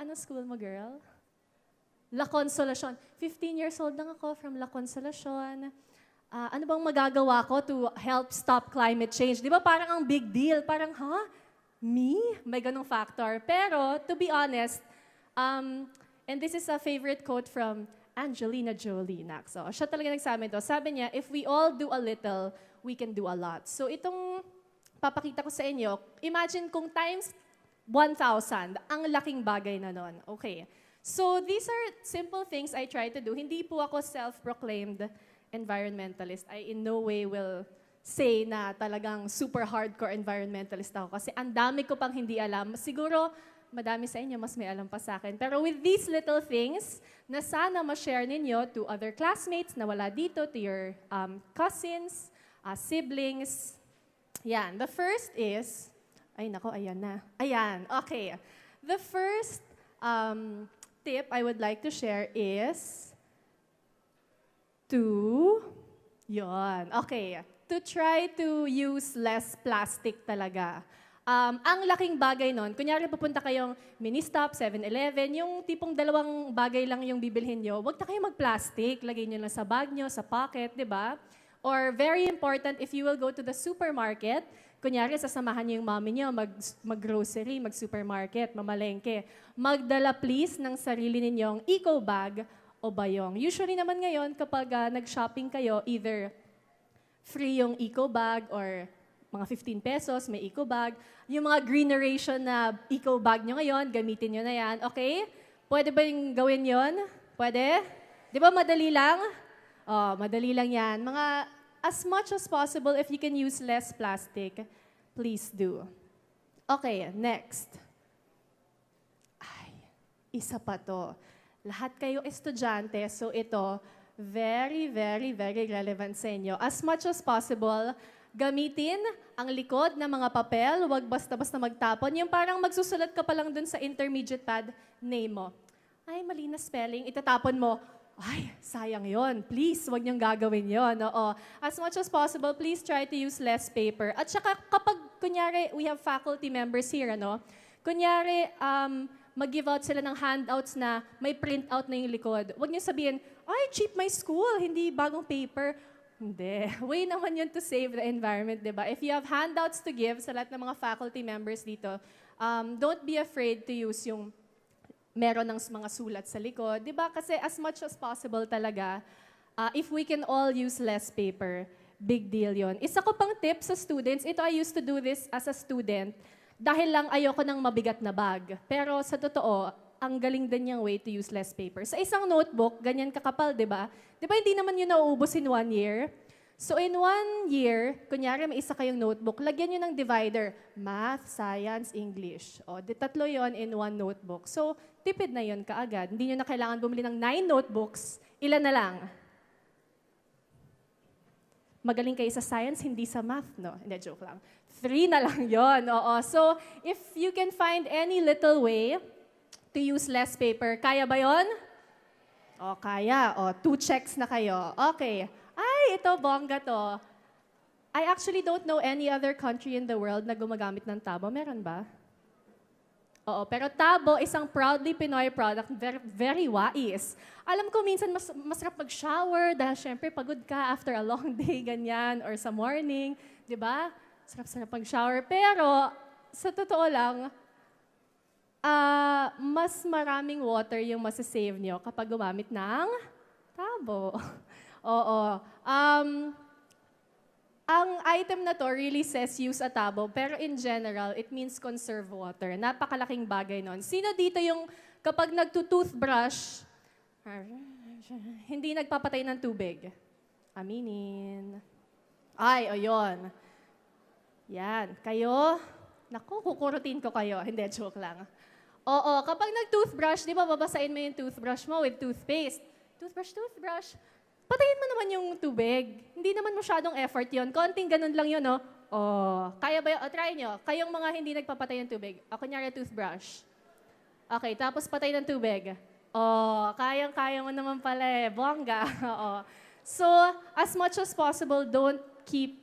Ano school mo, girl? La Consolacion. 15 years old lang ako from La Consolacion. Ano bang magagawa ko to help stop climate change? Di ba parang ang big deal? Parang, me? May ganong factor. Pero, to be honest, and this is a favorite quote from Angelina Jolie. So, siya talaga nagsabi ito. Sabi niya, if we all do a little, we can do a lot. So, itong papakita ko sa inyo, imagine kung times 1,000, ang laking bagay na nun. Okay. So, these are simple things I try to do. Hindi po ako self-proclaimed environmentalist. I in no way will say na talagang super hardcore environmentalist ako kasi ang dami ko pang hindi alam. Siguro, madami sa inyo, mas may alam pa sa akin. Pero with these little things, na sana ma-share ninyo to other classmates na wala dito, to your cousins, siblings. Yan. The first is, ay nako, ayan na. Ayan, okay. The first tip I would like to share is to try to use less plastic talaga. Ang laking bagay nun, kunyari pupunta kayong mini-stop, 7-Eleven, yung tipong dalawang bagay lang yung bibilhin nyo, huwag na kayo mag-plastic, lagay nyo lang sa bag nyo, sa pocket, di ba? Or very important, if you will go to the supermarket, kunyari sasamahan nyo yung mommy nyo mag-grocery, mag-supermarket, mamalengke, magdala please ng sarili ninyong eco bag o bayong. Usually naman ngayon, kapag nag-shopping kayo, either free yung eco bag or mga 15 pesos, may eco bag. Yung mga greeneration na eco bag nyo ngayon, gamitin nyo na yan. Okay? Pwede ba yung gawin yon? Pwede? Di ba madali lang? Oh, madali lang yan. As much as possible, if you can use less plastic, please do. Okay, next. Ay, isa pa to. Lahat kayo estudyante, so ito, very, very, very relevant sa inyo. As much as possible, gamitin ang likod ng mga papel, huwag basta-basta magtapon. Yung parang magsusulat ka pa lang dun sa intermediate pad, name mo. Ay, mali na spelling, itatapon mo. Ay, sayang yon. Please, huwag niyong gagawin yon. Oo. As much as possible, please try to use less paper. At saka kapag, kunyari, we have faculty members here, kunyari, mag-give out sila ng handouts na may print out na yung likod. Huwag niyo sabihin, ay, cheap my school, hindi bagong paper. Hindi. Way naman yun to save the environment, di ba? If you have handouts to give sa lahat ng mga faculty members dito, don't be afraid to use yung meron ng mga sulat sa likod. Di ba? Kasi as much as possible talaga, if we can all use less paper, big deal yon. Isa ko pang tip sa students, ito I used to do this as a student, dahil lang ayoko ng mabigat na bag. Pero sa totoo, ang galing din niyang way to use less paper. Sa isang notebook, ganyan kakapal, di ba? Di ba hindi naman yun nauubos in 1 year? So in 1 year, kunyari may isa kayong notebook, lagyan nyo ng divider. Math, Science, English. O, tatlo yon in 1 notebook. So, tipid na yon kaagad. Hindi nyo na kailangan bumili ng 9 notebooks. Ilan na lang? Magaling kayo sa science, hindi sa math, no? Hindi, joke lang. 3 na lang yon. Oo. So, if you can find any little way to use less paper, kaya ba yon? O, kaya. O, 2 checks na kayo. Okay. Ay, ito, bongga to. I actually don't know any other country in the world na gumagamit ng tabo. Meron ba? Oo, pero tabo, isang proudly Pinoy product, very, very wais. Alam ko minsan masarap mag-shower dahil syempre pagod ka after a long day, ganyan, or sa morning, di ba? Sarap-sarap mag-shower. Pero, sa totoo lang, mas maraming water yung masasave nyo kapag gumamit ng tabo. Oo. Ang item na to really says use a tabo, pero in general, it means conserve water. Napakalaking bagay nun. Sino dito yung kapag nagtutoothbrush, hindi nagpapatay ng tubig? Aminin. Ay, o yun. Yan. Kayo, naku, kukurutin ko kayo. Hindi, joke lang. Oo, kapag nag-toothbrush, di ba, babasain mo yung toothbrush mo with toothpaste. Toothbrush. Patayin mo naman yung tubig. Hindi naman masyadong effort yon. Konting ganun lang yun, no? Oh, kaya ba yun? O, try nyo. Kayong mga hindi nagpapatay ng tubig. O, kunyari, toothbrush. Okay, tapos patay ng tubig. Oh, kayang-kaya mo naman pala eh. Bongga. Oo. So, as much as possible, don't keep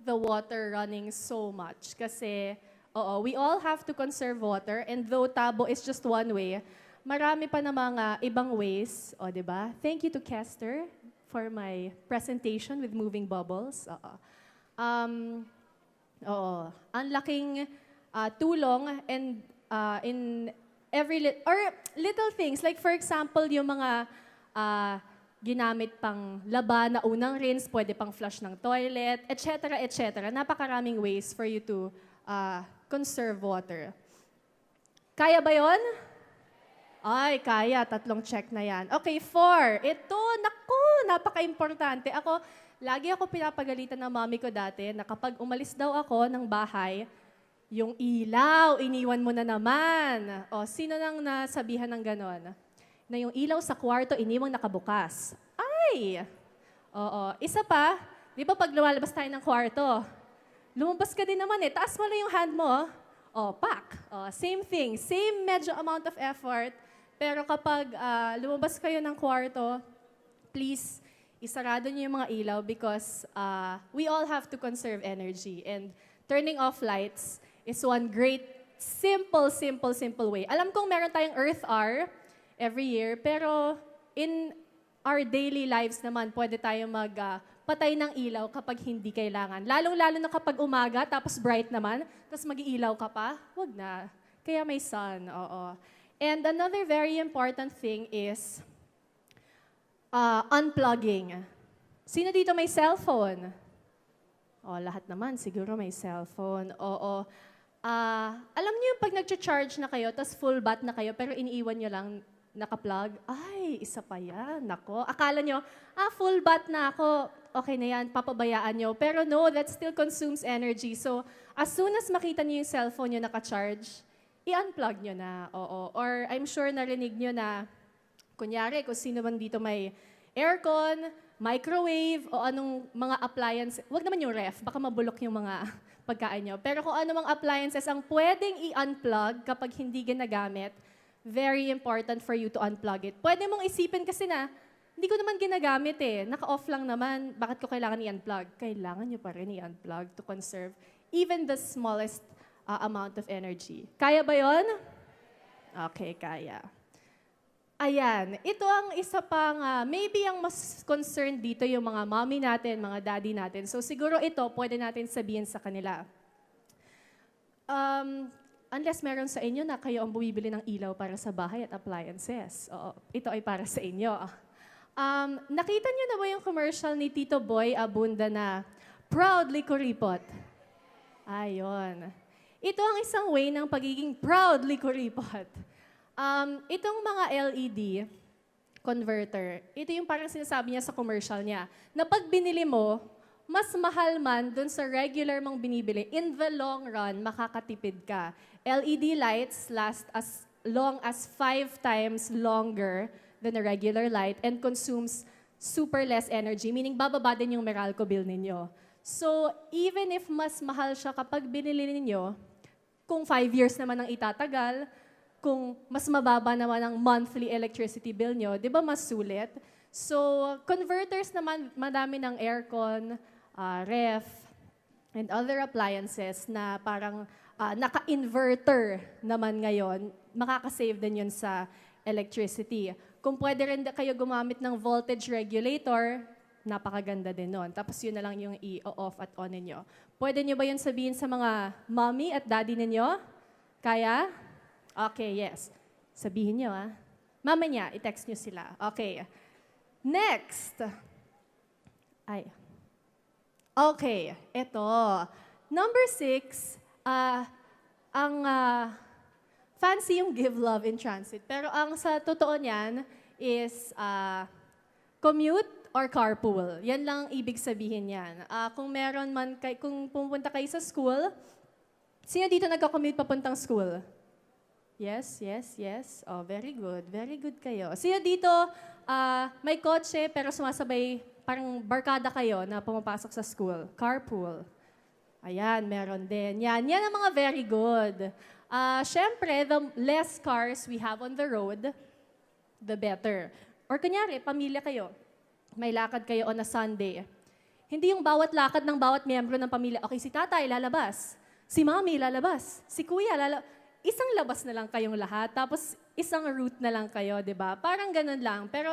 the water running so much. Kasi, Oo, we all have to conserve water. And though tabo is just one way, marami pa na mga ibang ways. O, di ba? Thank you to Kester for my presentation with moving bubbles. Oo. Oo. Ang laking tulong and in little things. Like for example, yung mga ginamit pang laba na unang rinse, pwede pang flush ng toilet, etc., etc. Napakaraming ways for you to conserve water. Kaya ba yon? Ay, kaya. 3 check na yan. Okay, 4. Ito, naku, napaka-importante. Lagi ako pinapagalitan ng mami ko dati na kapag umalis daw ako ng bahay, yung ilaw, iniwan mo na naman. O, sino nang nasabihan ng ganon? Na yung ilaw sa kwarto, iniwang nakabukas. Ay! Oo. Isa pa, di ba pag lumalabas tayo ng kwarto, lumabas ka din naman eh. Taas mo lang yung hand mo. Oh, pack. Oh, same thing. Same medyo amount of effort. Pero kapag lumabas kayo ng kwarto, please, isarado niyo yung mga ilaw because we all have to conserve energy. And turning off lights is one great, simple way. Alam kong meron tayong Earth Hour every year, pero in our daily lives naman, pwede tayong patay ng ilaw kapag hindi kailangan. Lalong-lalo na kapag umaga, tapos bright naman, tapos mag-iilaw ka pa, wag na. Kaya may sun, oo. And another very important thing is unplugging. Sino dito may cellphone? Oh, lahat naman, siguro may cellphone. Oo. Alam niyo yung pag nag-charge na kayo, tapos full bat na kayo, pero iniiwan niyo lang naka-plug? Ay, isa pa yan. Nako. Akala nyo, full bat na ako. Okay na yan, papabayaan nyo. Pero no, that still consumes energy. So, as soon as makita niyo yung cellphone nyo naka-charge, i-unplug nyo na. Oo. Or I'm sure narinig nyo na, kunyari, kung sino man dito may aircon, microwave, o anong mga appliance. Huwag naman yung ref, baka mabulok yung mga pagkain nyo. Pero kung ano mga appliances ang pwedeng i-unplug kapag hindi ginagamit, very important for you to unplug it. Pwede mong isipin kasi na, hindi ko naman ginagamit eh. Naka-off lang naman. Bakit ko kailangan i-unplug? Kailangan nyo pa rin i-unplug to conserve even the smallest amount of energy. Kaya ba yon? Okay, kaya. Ayan. Ito ang isa pang, maybe ang mas concerned dito yung mga mommy natin, mga daddy natin. So siguro ito, pwede natin sabihin sa kanila. Unless meron sa inyo na kayo ang bumibili ng ilaw para sa bahay at appliances. Oo, ito ay para sa inyo. Nakita niyo na ba yung commercial ni Tito Boy Abunda na proudly kuripot? Ayun. Ito ang isang way ng pagiging proudly kuripot. Itong mga LED converter, ito yung parang sinasabi niya sa commercial niya, na pag binili mo, mas mahal man dun sa regular mong binibili, in the long run, makakatipid ka. LED lights last as long as 5 times longer than a regular light and consumes super less energy, meaning bababa din yung Meralco bill ninyo. So, even if mas mahal siya kapag binili ninyo, kung 5 years naman ang itatagal, kung mas mababa naman ang monthly electricity bill nyo, di ba mas sulit? So, converters naman, madami ng aircon, ref, and other appliances na parang naka-inverter naman ngayon, makakasave din yun sa electricity. Kung pwede rin kayo gumamit ng voltage regulator, napakaganda din nun. Tapos yun na lang yung i-off at on ninyo. Pwede nyo ba yun sabihin sa mga mommy at daddy ninyo? Kaya? Okay, yes. Sabihin nyo, Mamaya, i-text nyo sila. Okay. Next. Ay. Okay, eto. Number 6, fancy yung give love in transit. Pero ang sa totoo niyan is commute or carpool. Yan lang ang ibig sabihin yan. Kung meron man, kung pumunta kayo sa school, sino dito nagka-commute papuntang school? Yes, yes, yes. Oh, very good. Very good kayo. Sino dito may kotse pero sumasabay, parang barkada kayo na pumapasok sa school? Carpool. Ayan, meron din. Yan ang mga very good. Siyempre, the less cars we have on the road, the better. Or kunyari, pamilya kayo. May lakad kayo on a Sunday. Hindi yung bawat lakad ng bawat miyembro ng pamilya, okay, si tatay lalabas. Si mami lalabas, si kuya lalabas. Isang labas na lang kayong lahat, tapos isang route na lang kayo, di ba? Parang ganun lang. Pero